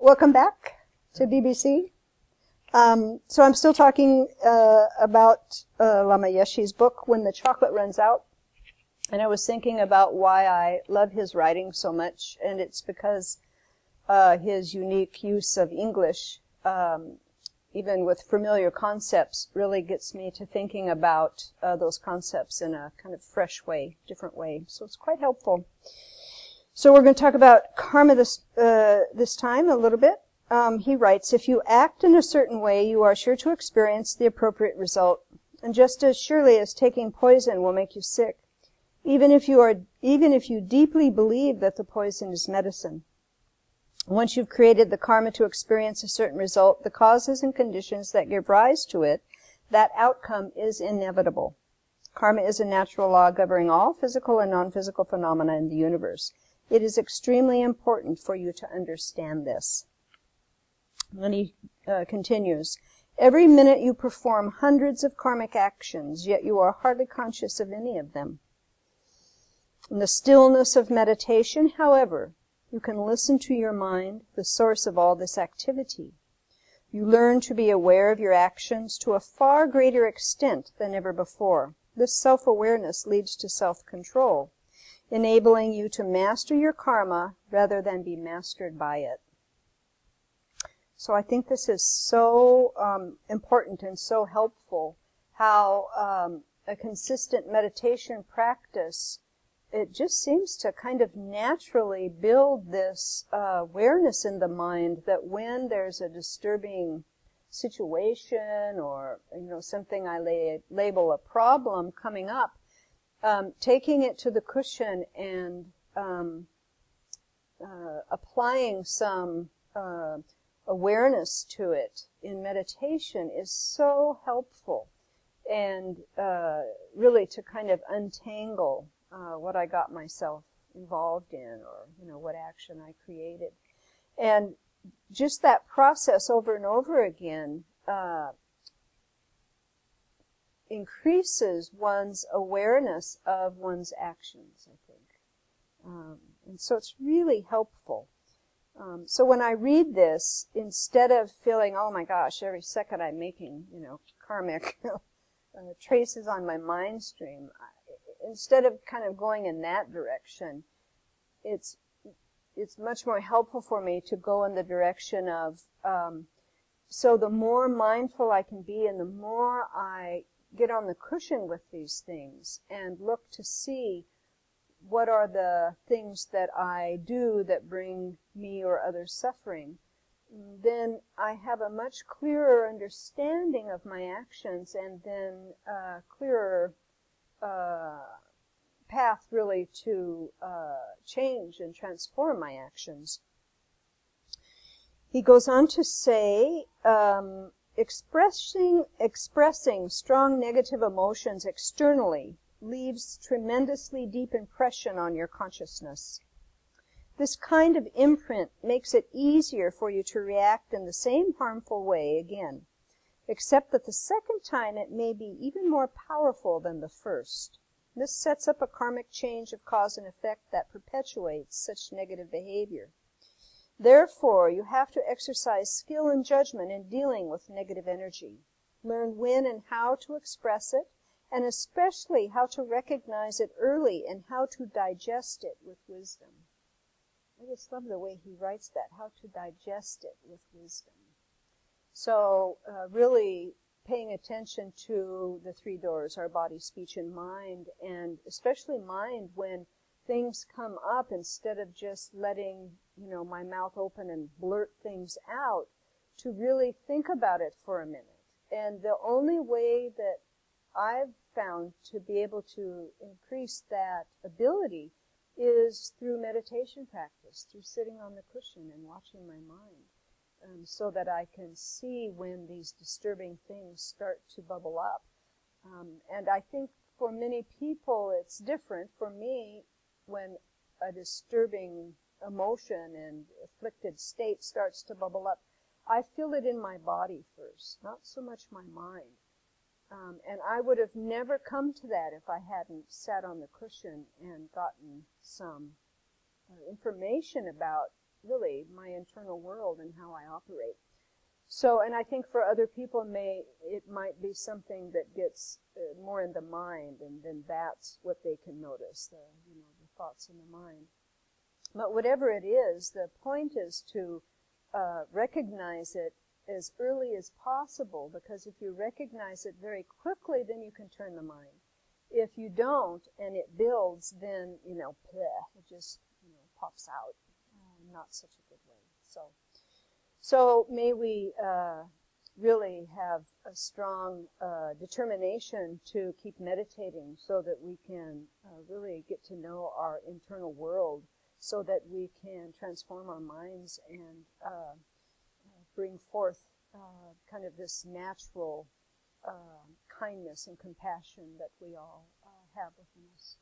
Welcome back to BBC. So I'm still talking about Lama Yeshe's book, When the Chocolate Runs Out. And I was thinking about why I love his writing so much, and it's because his unique use of English, even with familiar concepts, really gets me to thinking about those concepts in a kind of fresh way, different way. So it's quite helpful. So we're going to talk about karma this time a little bit. He writes, if you act in a certain way, you are sure to experience the appropriate result. And just as surely as taking poison will make you sick, even if you deeply believe that the poison is medicine. Once you've created the karma to experience a certain result, the causes and conditions that give rise to it, that outcome is inevitable. Karma is a natural law governing all physical and non-physical phenomena in the universe. It is extremely important for you to understand this. And he continues, every minute you perform hundreds of karmic actions, yet you are hardly conscious of any of them. In the stillness of meditation, however, you can listen to your mind, the source of all this activity. You learn to be aware of your actions to a far greater extent than ever before. This self-awareness leads to self-control, enabling you to master your karma rather than be mastered by it. So I think this is so important and so helpful, how a consistent meditation practice, it just seems to kind of naturally build this awareness in the mind that when there's a disturbing situation or something I label a problem coming up, taking it to the cushion and applying some awareness to it in meditation is so helpful, and really to kind of untangle what I got myself involved in, or what action I created. And just that process over and over again increases one's awareness of one's actions, I think. And so it's really helpful. So when I read this, instead of feeling, oh my gosh, every second I'm making, karmic traces on my mind stream, instead of kind of going in that direction, it's much more helpful for me to go in the direction of, so the more mindful I can be and the more I get on the cushion with these things and look to see what are the things that I do that bring me or others suffering, then I have a much clearer understanding of my actions and then a clearer path really to change and transform my actions. He goes on to say, expressing strong negative emotions externally leaves tremendously deep impression on your consciousness. This kind of imprint makes it easier for you to react in the same harmful way again, except that the second time it may be even more powerful than the first. This sets up a karmic change of cause and effect that perpetuates such negative behavior. Therefore, you have to exercise skill and judgment in dealing with negative energy. Learn when and how to express it, and especially how to recognize it early and how to digest it with wisdom. I just love the way he writes that, how to digest it with wisdom. So really paying attention to the three doors, our body, speech, and mind, and especially mind when things come up, instead of just letting, my mouth open and blurt things out, to really think about it for a minute. And the only way that I've found to be able to increase that ability is through meditation practice, through sitting on the cushion and watching my mind, so that I can see when these disturbing things start to bubble up. And I think for many people it's different. For me, when a disturbing emotion and afflicted state starts to bubble up, I feel it in my body first, not so much my mind. And I would have never come to that if I hadn't sat on the cushion and gotten some information about really my internal world and how I operate. So, and I think for other people, it might be something that gets more in the mind, and then that's what they can notice, the thoughts in the mind. But whatever it is, the point is to recognize it as early as possible, because if you recognize it very quickly, then you can turn the mind. If you don't, and it builds, then, it just, pops out. Not such a good way. So may we really have a strong determination to keep meditating so that we can really get to know our internal world, so that we can transform our minds and bring forth kind of this natural kindness and compassion that we all have within us.